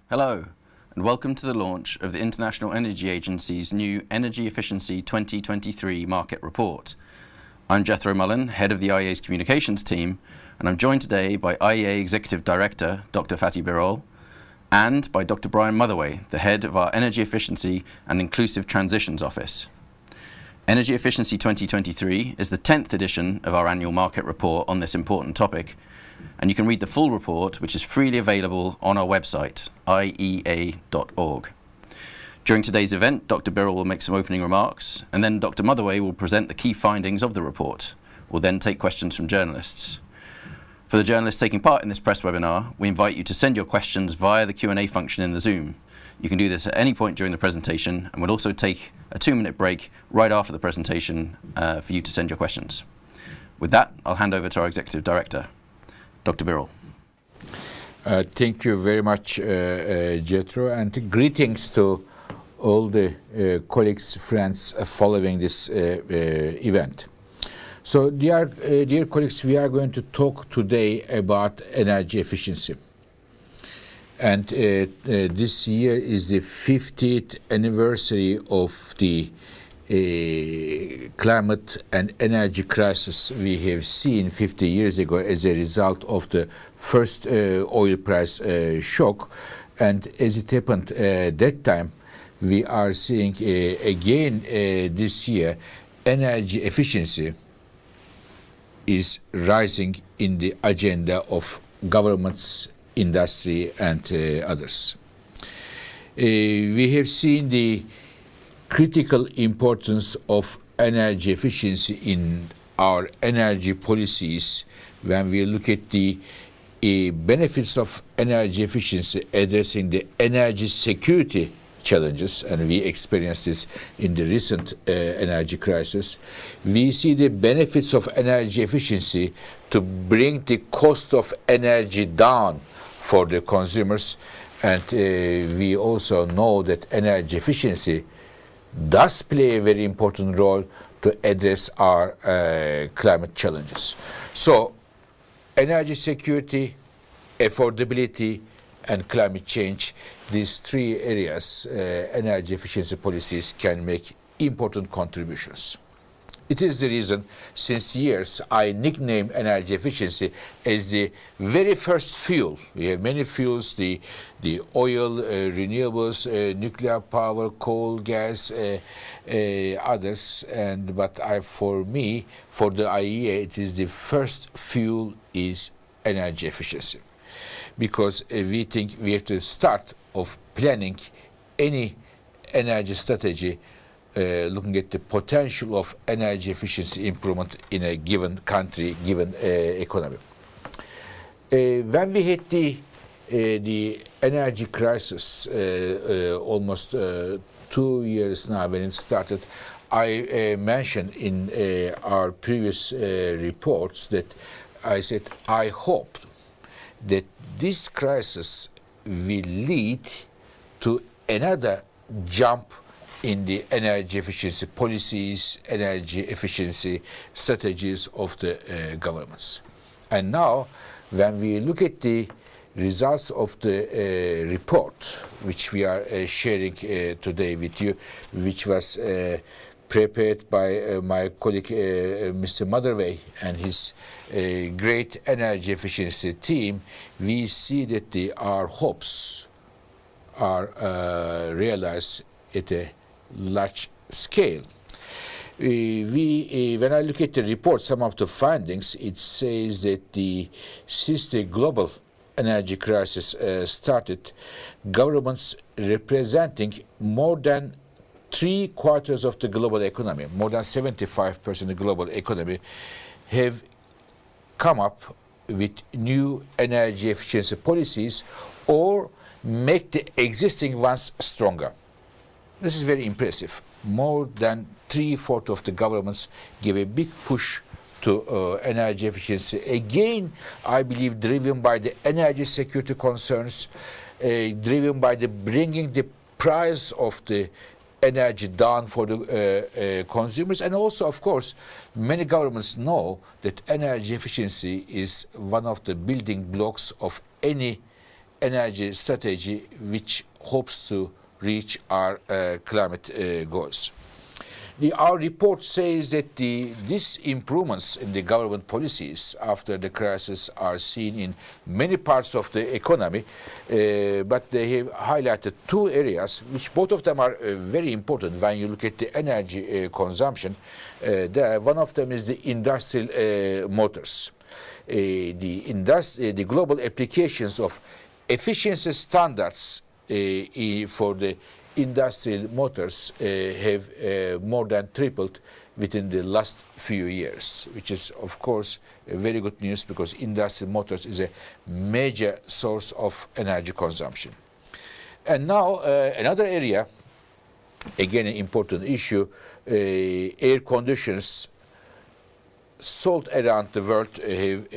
Hello, and welcome to the launch of the International Energy Agency's new Energy Efficiency 2023 Market Report. I'm Jethro Mullen, head of the IEA's communications team, and I'm joined today by IEA Executive Director, Dr. Fatih Birol, and by Dr. Brian Motherway, the head of our Energy Efficiency and Inclusive Transitions Office. Energy Efficiency 2023 is the 10th edition of our annual market report on this important topic, and you can read the full report, which is freely available on our website, iea.org. During today's event, Dr. Birol will make some opening remarks, and then Dr. Motherway will present the key findings of the report. We'll then take questions from journalists. For the journalists taking part in this press webinar, we invite you to send your questions via the Q&A function in the Zoom. You can do this at any point during the presentation, and we'll also take a 2-minute break right after the presentation for you to send your questions. With that, I'll hand over to our Executive Director, Dr. Birol. Thank you very much, Jethro, and greetings to all the colleagues, friends following this event. So, dear colleagues, we are going to talk today about energy efficiency. And this year is the 50th anniversary of the climate and energy crisis we have seen 50 years ago as a result of the first oil price shock. And as it happened that time, we are seeing again this year, energy efficiency is rising in the agenda of governments, industry, and others. We have seen the critical importance of energy efficiency in our energy policies when we look at the benefits of energy efficiency addressing the energy security challenges, and we experienced this in the recent energy crisis. We see the benefits of energy efficiency to bring the cost of energy down for the consumers, and we also know that energy efficiency does play a very important role to address our climate challenges. So, energy security, affordability, and climate change, these three areas, energy efficiency policies can make important contributions. It is the reason, since years, I nickname energy efficiency as the very first fuel. We have many fuels, the oil, renewables, nuclear power, coal, gas, others. But for me, for the IEA, it is the first fuel is energy efficiency. Because we think we have to start of planning any energy strategy looking at the potential of energy efficiency improvement in a given country, given economy. When we had the energy crisis almost 2 years now when it started, I mentioned in our previous reports that I said I hoped that this crisis will lead to another jump in the energy efficiency policies, energy efficiency strategies of the governments. And now, when we look at the results of the report, which we are sharing today with you, which was prepared by my colleague, Mr. Motherway, and his great energy efficiency team, we see that our hopes are realized at a large scale. When I look at the report, some of the findings, it says that since the global energy crisis started, governments representing more than 3/4 of the global economy, more than 75% of the global economy, have come up with new energy efficiency policies or make the existing ones stronger. This is very impressive. More than 3/4 of the governments give a big push to energy efficiency. Again, I believe driven by the energy security concerns, driven by the bringing the price of the energy down for the consumers. And also, of course, many governments know that energy efficiency is one of the building blocks of any energy strategy which hopes to reach our climate goals. Our report says that these improvements in the government policies after the crisis are seen in many parts of the economy, but they have highlighted two areas, which both of them are very important when you look at the energy consumption. One of them is the industrial motors. The global applications of efficiency standards for the industrial motors have more than tripled within the last few years, which is, of course, very good news because industrial motors is a major source of energy consumption. And now another area, again an important issue, air conditioners sold around the world have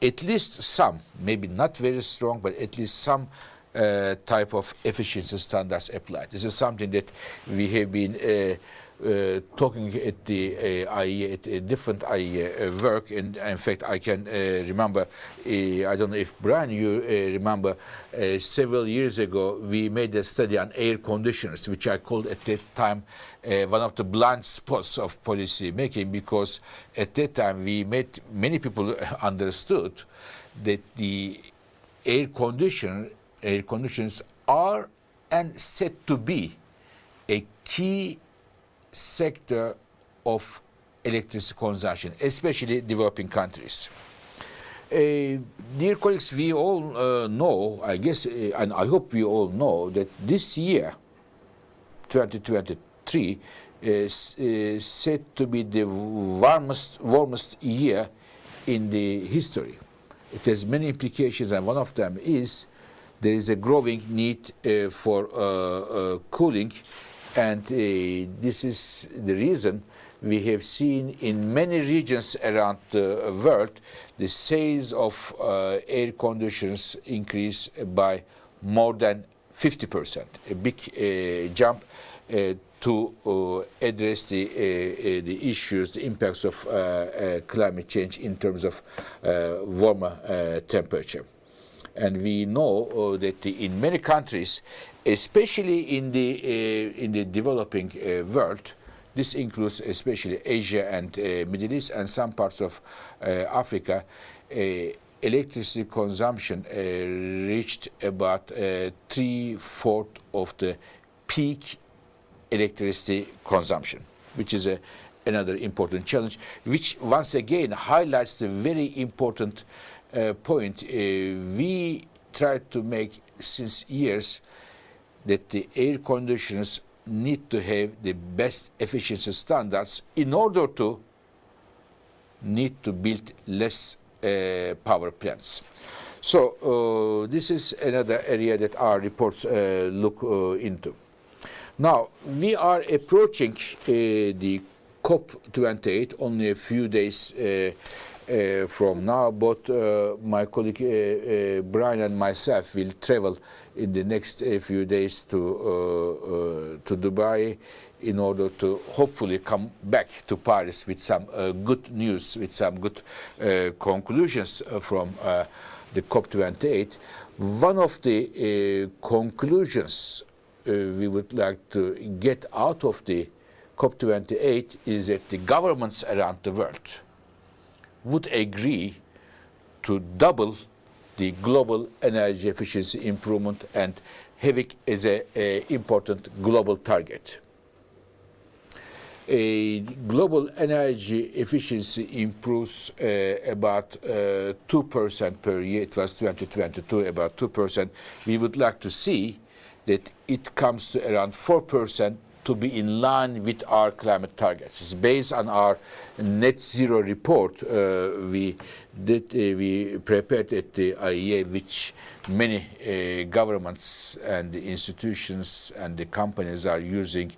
at least some, maybe not very strong, but at least some type of efficiency standards applied. This is something that we have been talking at the IEA, at a different IEA work, and in fact I can remember, I don't know if Brian, you remember, several years ago we made a study on air conditioners, which I called at that time one of the blind spots of policy making, because at that time many people understood that the air conditioners are and said to be a key sector of electricity consumption, especially developing countries. Dear colleagues, we all know, I guess, and I hope we all know, that this year, 2023, is said to be the warmest year in the history. It has many implications, and one of them is there is a growing need for cooling, and this is the reason we have seen in many regions around the world the sales of air conditioners increase by more than 50%, a big jump to address the issues, the impacts of climate change in terms of warmer temperature. And we know that in many countries, especially in the developing world, this includes especially Asia and Middle East and some parts of Africa, electricity consumption reached about 3/4 of the peak electricity consumption, which is another important challenge, which once again highlights the very important point we tried to make since years, that the air conditioners need to have the best efficiency standards in order to need to build less power plants. So this is another area that our reports look into. Now, we are approaching the COP28 only a few days from now. Both my colleague Brian and myself will travel in the next few days to Dubai in order to hopefully come back to Paris with some good news, with some good conclusions from the COP28. One of the conclusions we would like to get out of the COP28 is that the governments around the world would agree to double the global energy efficiency improvement and have it as an important global target. Global energy efficiency improves about 2% per year. It was 2022, about 2%. We would like to see that it comes to around 4% to be in line with our climate targets. It's based on our net zero report we prepared at the IEA, which many governments and the institutions and the companies are using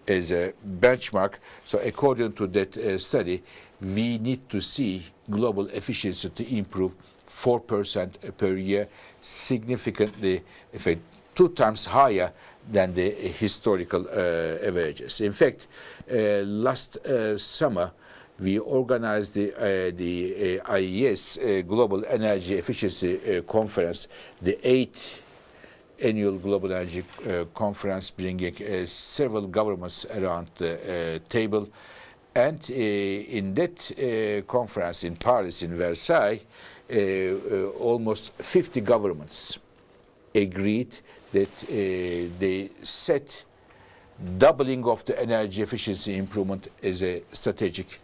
as a benchmark. So according to that study, we need to see global efficiency to improve 4% per year, significantly, in fact, 2 times higher than the historical averages. In fact, last summer, we organized the IES Global Energy Efficiency Conference, the 8th annual Global Energy Conference, bringing several governments around the table. And in that conference in Paris, in Versailles, almost 50 governments agreed that they set doubling of the energy efficiency improvement as a strategic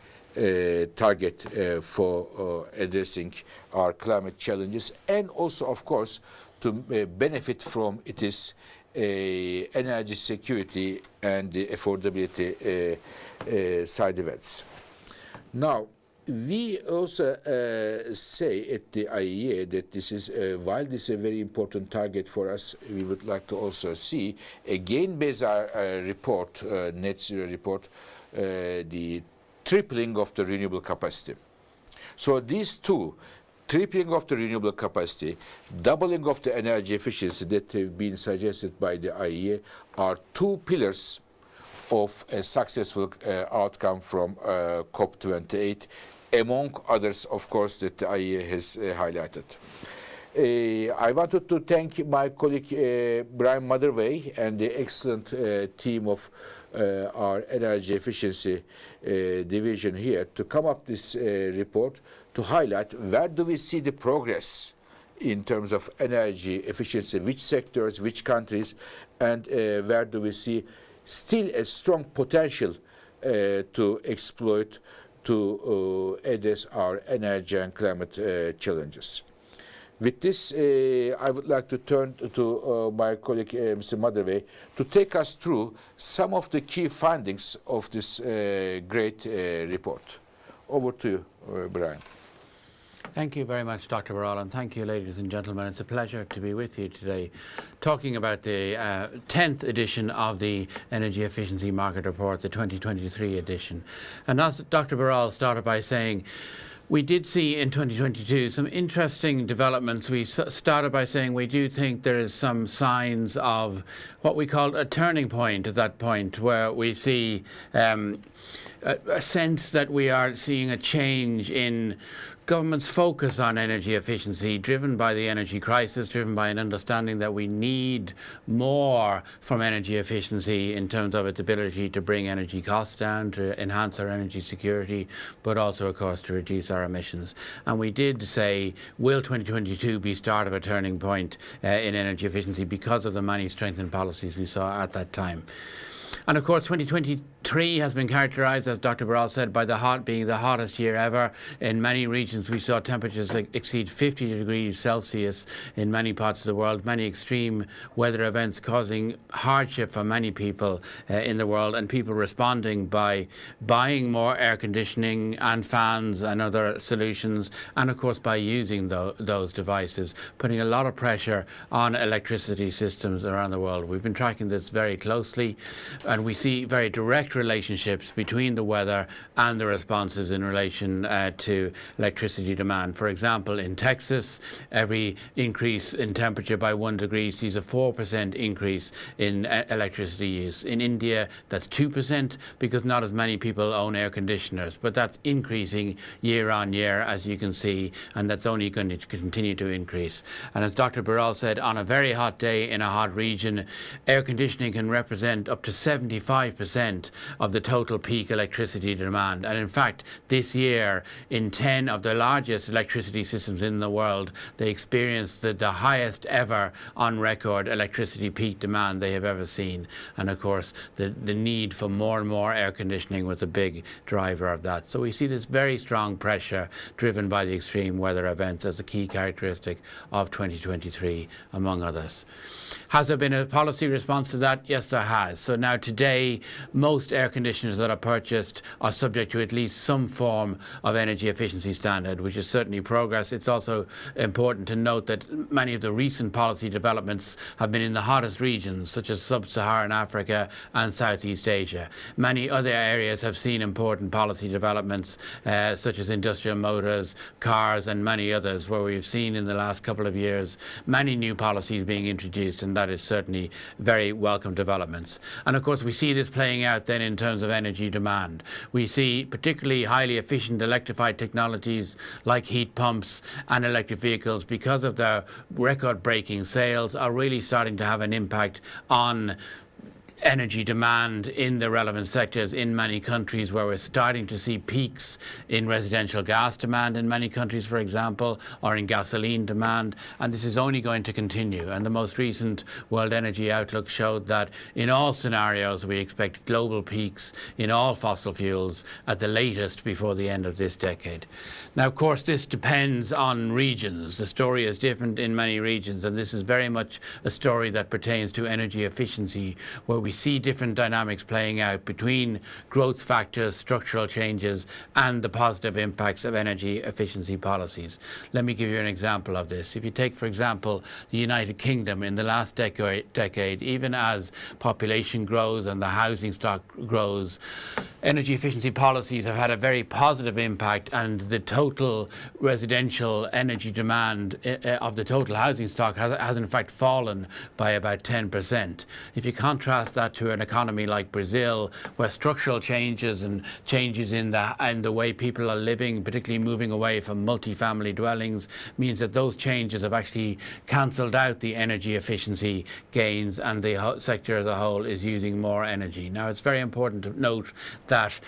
target for addressing our climate challenges, and also, of course, to benefit from its energy security and the affordability side effects. Now, we also say at the IEA that this is, while this is a very important target for us, we would like to also see, again, based on our report, net zero report, the tripling of the renewable capacity. So these two, tripling of the renewable capacity, doubling of the energy efficiency that have been suggested by the IEA, are two pillars of a successful outcome from COP28, among others, of course, that the IEA has highlighted. I wanted to thank my colleague Brian Motherway and the excellent team of our energy efficiency division here to come up this report to highlight where do we see the progress in terms of energy efficiency, which sectors, which countries, and where do we see still a strong potential to exploit to address our energy and climate challenges. With this, I would like to turn to my colleague, Mr. Motherway, to take us through some of the key findings of this great report. Over to you, Brian. Thank you very much, Dr. Birol, and thank you, ladies and gentlemen. It's a pleasure to be with you today, talking about the 10th edition of the Energy Efficiency Market Report, the 2023 edition. And as Dr. Birol started by saying, we did see in 2022 some interesting developments. We started by saying we do think there is some signs of what we call a turning point at that point, where we see a sense that we are seeing a change in government's focus on energy efficiency, driven by the energy crisis, driven by an understanding that we need more from energy efficiency in terms of its ability to bring energy costs down, to enhance our energy security, but also, of course, to reduce our emissions. And we did say, will 2022 be start of a turning point in energy efficiency because of the many strengthened policies we saw at that time. And of course, 2023 has been characterised, as Dr. Birol said, by being the hottest year ever. In many regions, we saw temperatures exceed 50 degrees Celsius in many parts of the world, many extreme weather events causing hardship for many people in the world, and people responding by buying more air conditioning and fans and other solutions, and of course by using those devices, putting a lot of pressure on electricity systems around the world. We've been tracking this very closely, and we see very direct relationships between the weather and the responses in relation to electricity demand. For example, in Texas, every increase in temperature by 1 degree sees a 4% increase in electricity use. In India, that's 2% because not as many people own air conditioners, but that's increasing year on year, as you can see, and that's only going to continue to increase. And as Dr. Birol said, on a very hot day in a hot region, air conditioning can represent up to 75% of the total peak electricity demand. And in fact, this year, in 10 of the largest electricity systems in the world, they experienced the highest ever on record electricity peak demand they have ever seen. And of course, the need for more and more air conditioning was a big driver of that. So we see this very strong pressure driven by the extreme weather events as a key characteristic of 2023, among others. Has there been a policy response to that? Yes, there has. So now today, most air conditioners that are purchased are subject to at least some form of energy efficiency standard, which is certainly progress. It's also important to note that many of the recent policy developments have been in the hottest regions, such as sub-Saharan Africa and Southeast Asia. Many other areas have seen important policy developments, such as industrial motors, cars, and many others, where we've seen in the last couple of years many new policies being introduced, and that is certainly very welcome developments. And of course, we see this playing out then in terms of energy demand. We see particularly highly efficient electrified technologies like heat pumps and electric vehicles, because of their record-breaking sales, are really starting to have an impact on energy demand in the relevant sectors in many countries, where we're starting to see peaks in residential gas demand in many countries, for example, or in gasoline demand, and this is only going to continue. And the most recent World Energy Outlook showed that in all scenarios we expect global peaks in all fossil fuels at the latest before the end of this decade. Now, of course, this depends on regions. The story is different in many regions, and this is very much a story that pertains to energy efficiency, where we see different dynamics playing out between growth factors, structural changes, and the positive impacts of energy efficiency policies. Let me give you an example of this. If you take, for example, the United Kingdom, in the last decade, even as population grows and the housing stock grows, energy efficiency policies have had a very positive impact, and the total residential energy demand of the total housing stock has in fact fallen by about 10%. If you contrast that to an economy like Brazil, where structural changes and changes in the way people are living, particularly moving away from multi-family dwellings, means that those changes have actually cancelled out the energy efficiency gains, and the sector as a whole is using more energy. Now, it's very important to note that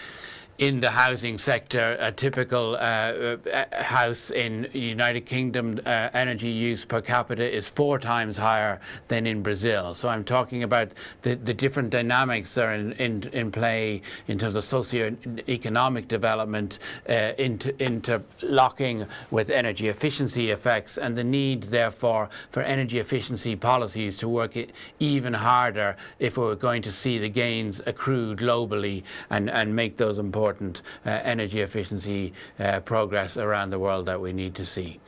in the housing sector, a typical house in the United Kingdom, energy use per capita is 4 times higher than in Brazil. So I'm talking about the different dynamics that are in play in terms of socio-economic development, interlocking with energy efficiency effects, and the need, therefore, for energy efficiency policies to work even harder if we're going to see the gains accrue globally and make those important energy efficiency progress around the world that we need to see.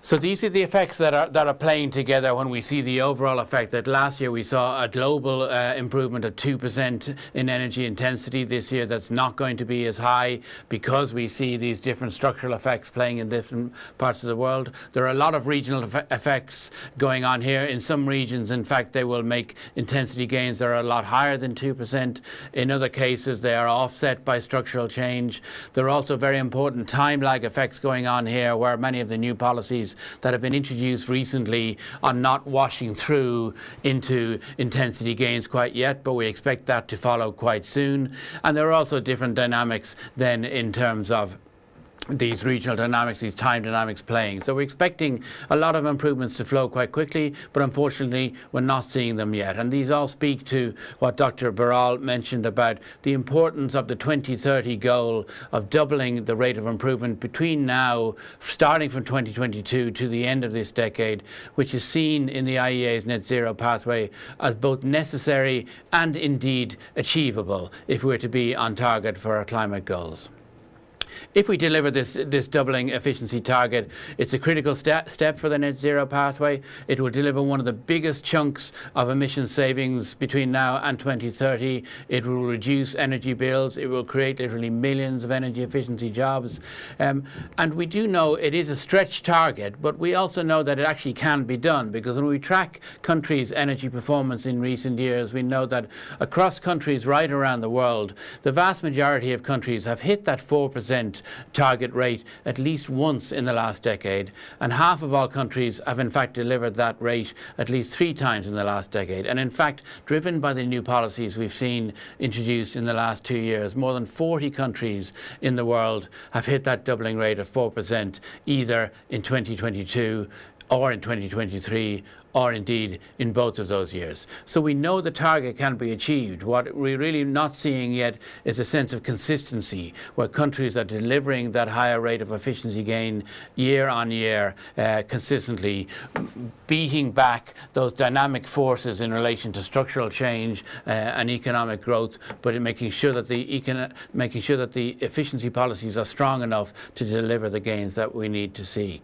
So these are the effects that are playing together when we see the overall effect that last year we saw a global improvement of 2% in energy intensity. This year that's not going to be as high, because we see these different structural effects playing in different parts of the world. There are a lot of regional effects going on here. In some regions, in fact, they will make intensity gains that are a lot higher than 2%. In other cases, they are offset by structural change. There are also very important time lag effects going on here, where many of the new policies that have been introduced recently are not washing through into intensity gains quite yet, but we expect that to follow quite soon. And there are also different dynamics then in terms of these regional dynamics, these time dynamics playing. So we're expecting a lot of improvements to flow quite quickly, but unfortunately we're not seeing them yet. And these all speak to what Dr. Birol mentioned about the importance of the 2030 goal of doubling the rate of improvement between now, starting from 2022 to the end of this decade, which is seen in the IEA's net zero pathway as both necessary and indeed achievable if we're to be on target for our climate goals. If we deliver this doubling efficiency target, it's a critical step for the net zero pathway. It will deliver one of the biggest chunks of emission savings between now and 2030. It will reduce energy bills. It will create literally millions of energy efficiency jobs. And we do know it is a stretch target, but we also know that it actually can be done, because when we track countries' energy performance in recent years, we know that across countries right around the world, the vast majority of countries have hit that 4% target rate at least once in the last decade, and half of all countries have in fact delivered that rate at least 3 times in the last decade. And in fact, driven by the new policies we've seen introduced in the last 2 years, more than 40 countries in the world have hit that doubling rate of 4%, either in 2022 or in 2023, or indeed in both of those years. So we know the target can be achieved. What we're really not seeing yet is a sense of consistency, where countries are delivering that higher rate of efficiency gain year on year, consistently beating back those dynamic forces in relation to structural change and economic growth, but in making sure that the efficiency policies are strong enough to deliver the gains that we need to see.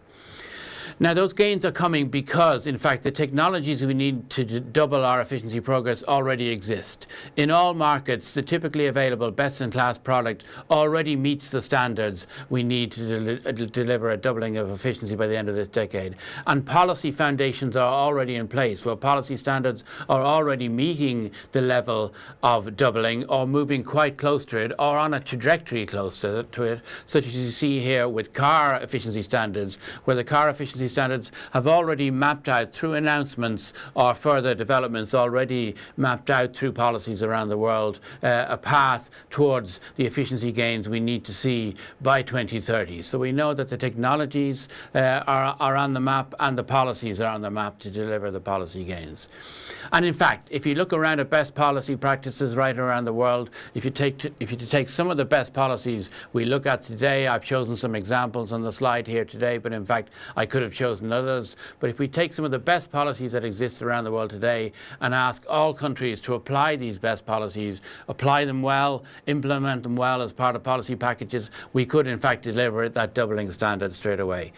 Now, those gains are coming because, in fact, the technologies we need to double our efficiency progress already exist. In all markets, the typically available best-in-class product already meets the standards we need to deliver a doubling of efficiency by the end of this decade. And policy foundations are already in place, where policy standards are already meeting the level of doubling or moving quite close to it or on a trajectory close to it, such as you see here with car efficiency standards, where the car efficiency standards have already mapped out through announcements or further developments already mapped out through policies around the world a path towards the efficiency gains we need to see by 2030. So we know that the technologies are on the map and the policies are on the map to deliver the policy gains. And in fact, if you look around at best policy practices right around the world, if you take some of the best policies we look at today, I've chosen some examples on the slide here today, but in fact I could have chosen others. But if we take some of the best policies that exist around the world today and ask all countries to apply these best policies, apply them well, implement them well as part of policy packages, we could in fact deliver that doubling standard straight away.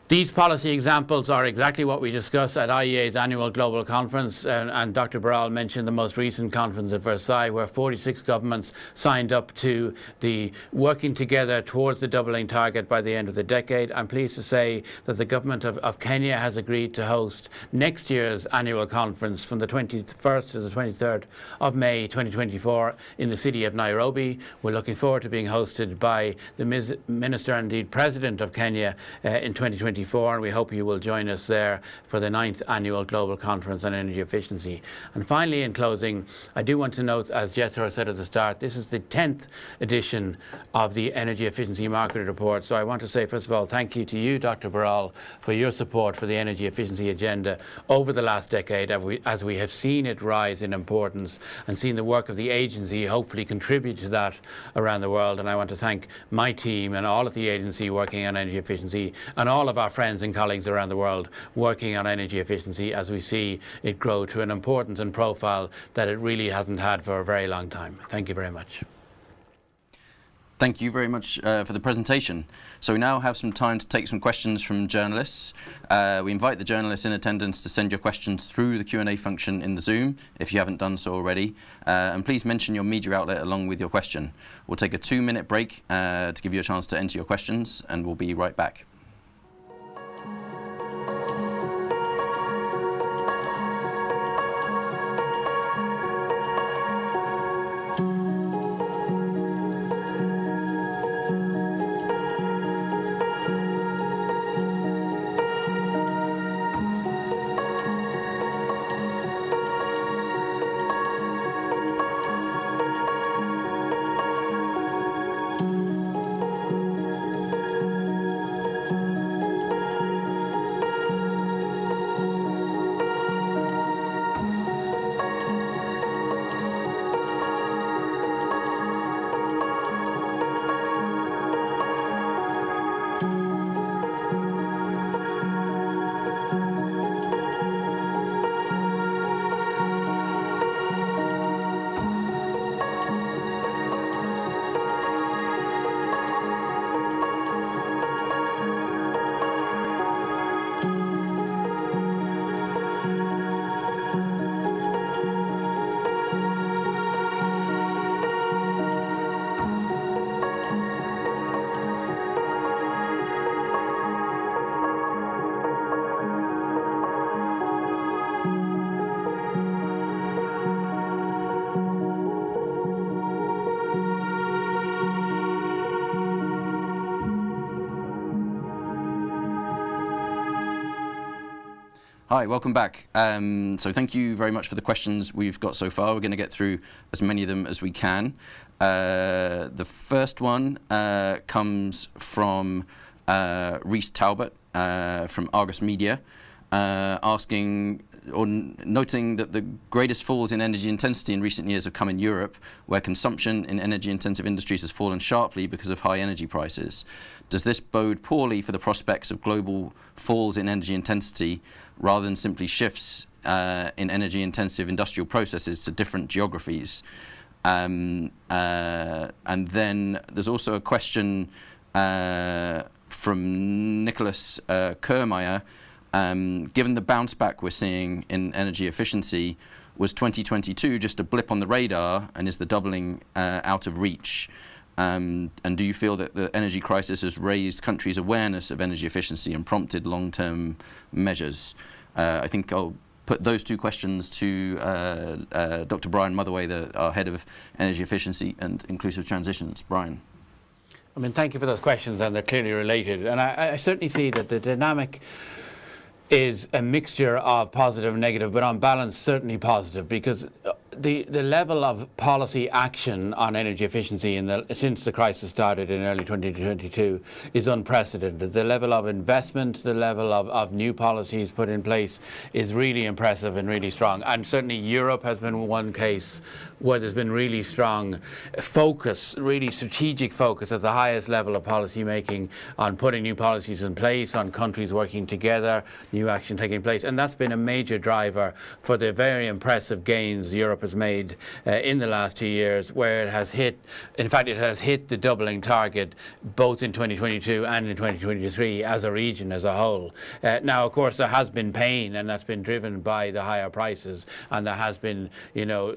These policy examples are exactly what we discussed at IEA's annual global conference, and Dr. Birol mentioned the most recent conference at Versailles, where 46 governments signed up to the working together towards the doubling target by the end of the decade. I'm pleased to say that the government of Kenya has agreed to host next year's annual conference from the 21st to the 23rd of May 2024 in the city of Nairobi. We're looking forward to being hosted by the Minister and indeed President of Kenya in 2024. And we hope you will join us there for the 9th annual Global Conference on Energy Efficiency. And finally, in closing, I do want to note, as Jethro said at the start, this is the 10th edition of the Energy Efficiency Market Report. So I want to say, first of all, thank you to you, Dr. Birol, for your support for the energy efficiency agenda over the last decade, as we have seen it rise in importance and seen the work of the agency hopefully contribute to that around the world. And I want to thank my team and all of the agency working on energy efficiency and all of our friends and colleagues around the world working on energy efficiency as we see it grow to an importance and profile that it really hasn't had for a very long time. Thank you very much. Thank you very much for the presentation. So we now have some time to take some questions from journalists. We invite the journalists in attendance to send your questions through the Q&A function in the Zoom, if you haven't done so already. And please mention your media outlet along with your question. We'll take a 2-minute break to give you a chance to enter your questions, and we'll be right back. Hi, welcome back. So thank you very much for the questions we've got so far. We're going to get through as many of them as we can. The first one comes from Rhys Talbot from Argus Media, asking or noting that the greatest falls in energy intensity in recent years have come in Europe, where consumption in energy-intensive industries has fallen sharply because of high energy prices. Does this bode poorly for the prospects of global falls in energy intensity rather than simply shifts in energy-intensive industrial processes to different geographies? And then there's also a question from Nicholas Kermeyer. Given the bounce back we're seeing in energy efficiency, was 2022 just a blip on the radar, and is the doubling out of reach? And do you feel that the energy crisis has raised countries' awareness of energy efficiency and prompted long-term measures? I think I'll put those two questions to Dr. Brian Motherway, our Head of Energy Efficiency and Inclusive Transitions. Brian. I mean, thank you for those questions, and they're clearly related. And I certainly see that the dynamic is a mixture of positive and negative, but on balance, certainly positive, because the level of policy action on energy efficiency since the crisis started in early 2022 is unprecedented. The level of investment, the level of new policies put in place is really impressive and really strong. And certainly Europe has been one case where there's been really strong focus, really strategic focus at the highest level of policy making on putting new policies in place, on countries working together, new action taking place. And that's been a major driver for the very impressive gains Europe has made in the last 2 years, where it has hit, in fact, it has hit the doubling target both in 2022 and in 2023 as a region as a whole. Now, of course, there has been pain, and that's been driven by the higher prices, and there has been,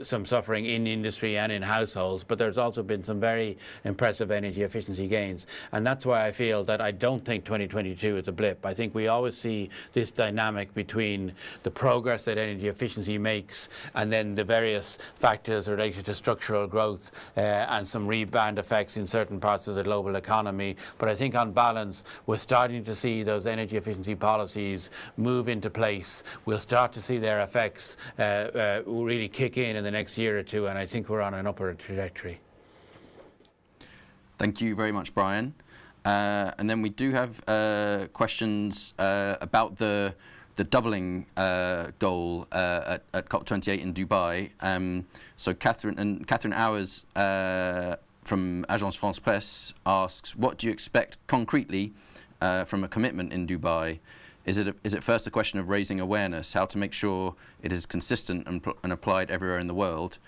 some suffering in industry and in households, but there's also been some very impressive energy efficiency gains. And that's why I feel that I don't think 2022 is a blip. I think we always see this dynamic between the progress that energy efficiency makes and then the various factors related to structural growth and some rebound effects in certain parts of the global economy. But I think on balance, we're starting to see those energy efficiency policies move into place. We'll start to see their effects really kick in the next year or two, and I think we're on an upward trajectory. Thank you very much, Brian. And then we do have questions about the doubling goal at COP28 in Dubai. So Catherine Hours from Agence France Presse asks, what do you expect concretely from a commitment in Dubai? Is it first a question of raising awareness, how to make sure it is consistent and applied everywhere in the world?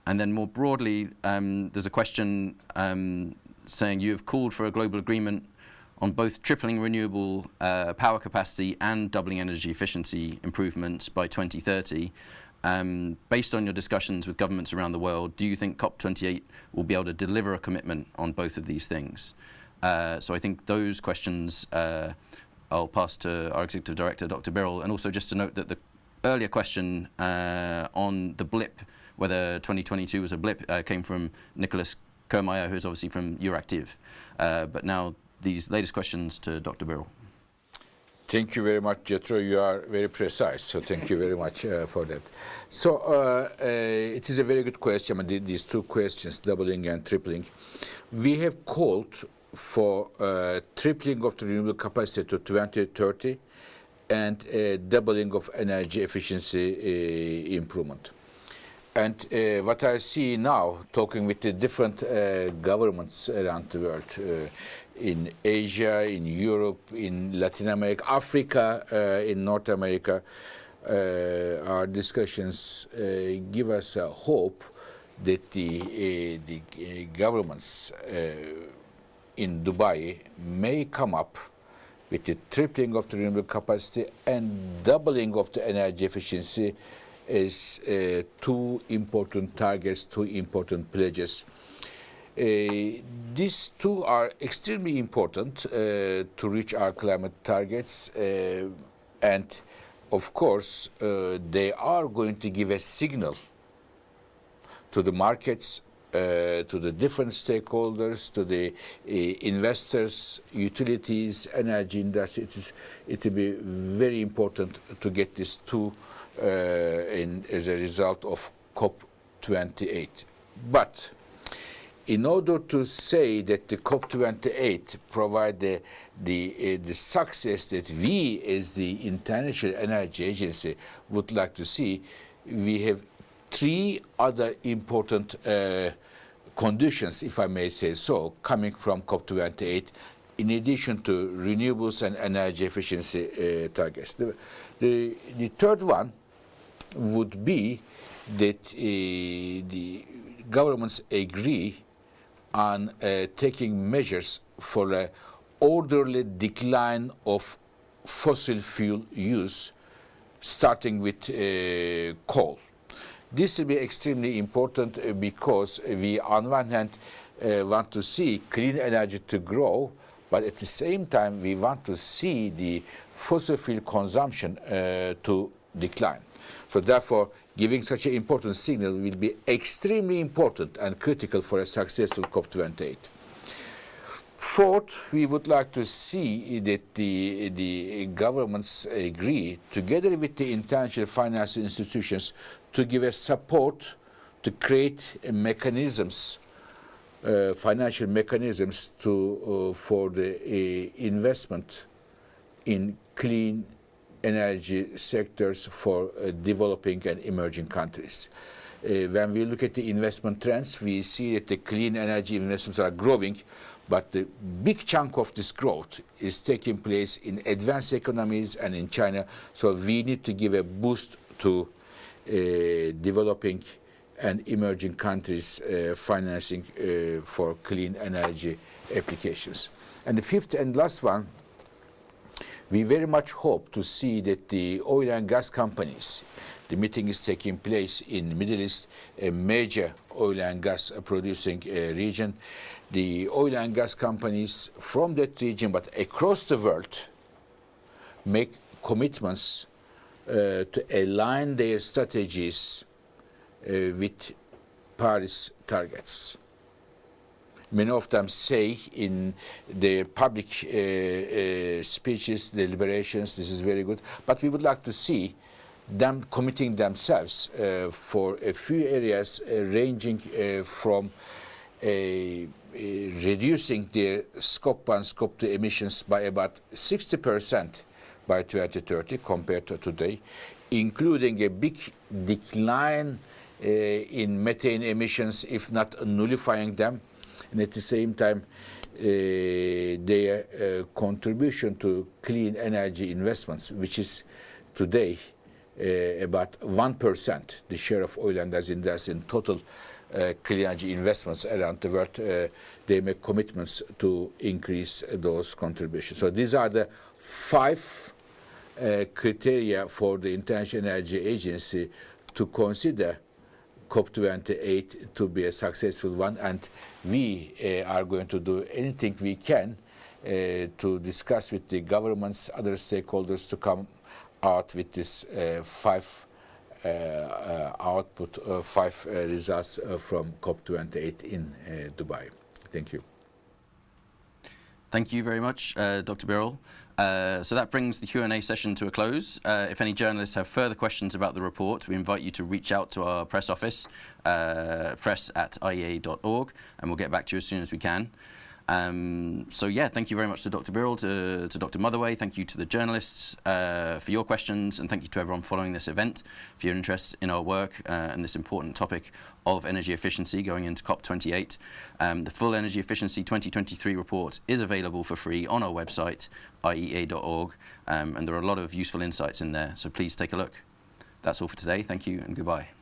And then more broadly, there's a question saying you have called for a global agreement on both tripling renewable power capacity and doubling energy efficiency improvements by 2030. Based on your discussions with governments around the world, do you think COP28 will be able to deliver a commitment on both of these things? So I think those questions I'll pass to our Executive Director, Dr. Birol, and also just to note that the earlier question on the blip, whether 2022 was a blip, came from Nicholas Kermeyer, who's obviously from Euractiv. But now these latest questions to Dr. Birol. Thank you very much, Jethro. You are very precise, so thank you very much for that. So it is a very good question. These two questions, doubling and tripling. We have called for tripling of the renewable capacity to 2030 and doubling of energy efficiency improvement. And what I see now, talking with the different governments around the world, in Asia, in Europe, in Latin America, Africa, in North America, our discussions give us a hope that the governments in Dubai may come up with the tripling of the renewable capacity and doubling of the energy efficiency as two important targets, two important pledges. These two are extremely important to reach our climate targets, and of course they are going to give a signal to the markets, to the different stakeholders, to the investors, utilities, energy industry. It will be very important to get these two as a result of COP28. But in order to say that the COP28 provide the success that we as the International Energy Agency would like to see, we have three other important conditions, if I may say so, coming from COP28, in addition to renewables and energy efficiency targets. The third one would be that the governments agree on taking measures for orderly decline of fossil fuel use, starting with coal. This will be extremely important because we, on one hand, want to see clean energy to grow, but at the same time, we want to see the fossil fuel consumption to decline. So therefore, giving such an important signal will be extremely important and critical for a successful COP28. Fourth, we would like to see that the governments agree, together with the international financial institutions, to give a support to create mechanisms, financial mechanisms for the investment in clean energy sectors for developing and emerging countries. When we look at the investment trends, we see that the clean energy investments are growing, but the big chunk of this growth is taking place in advanced economies and in China. So we need to give a boost to developing and emerging countries financing for clean energy applications. And the fifth and last one, we very much hope to see that the oil and gas companies, the meeting is taking place in the Middle East, a major oil and gas producing region. The oil and gas companies from that region, but across the world, make commitments to align their strategies with Paris targets. Many of them say in their public speeches, deliberations, this is very good, but we would like to see them committing themselves for a few areas ranging from reducing their Scope 1, Scope 2 emissions by about 60% by 2030 compared to today, including a big decline in methane emissions, if not nullifying them, and at the same time their contribution to clean energy investments, which is today about 1%, the share of oil and gas industry in total clean energy investments around the world. They make commitments to increase those contributions. So these are the 5 criteria for the International Energy Agency to consider COP28 to be a successful one, and we are going to do anything we can to discuss with the governments, other stakeholders, to come out with this 5 results from COP28 in Dubai. Thank you. Thank you very much, Dr. Birol. So that brings the Q&A session to a close. If any journalists have further questions about the report, we invite you to reach out to our press office, press@iea.org, and we'll get back to you as soon as we can. So yeah, thank you very much to Dr. Birol, to Dr. Motherway. Thank you to the journalists for your questions, and thank you to everyone following this event for your interest in our work and this important topic of energy efficiency going into COP28. The full Energy Efficiency 2023 report is available for free on our website, iea.org, and there are a lot of useful insights in there, so please take a look. That's all for today. Thank you and goodbye.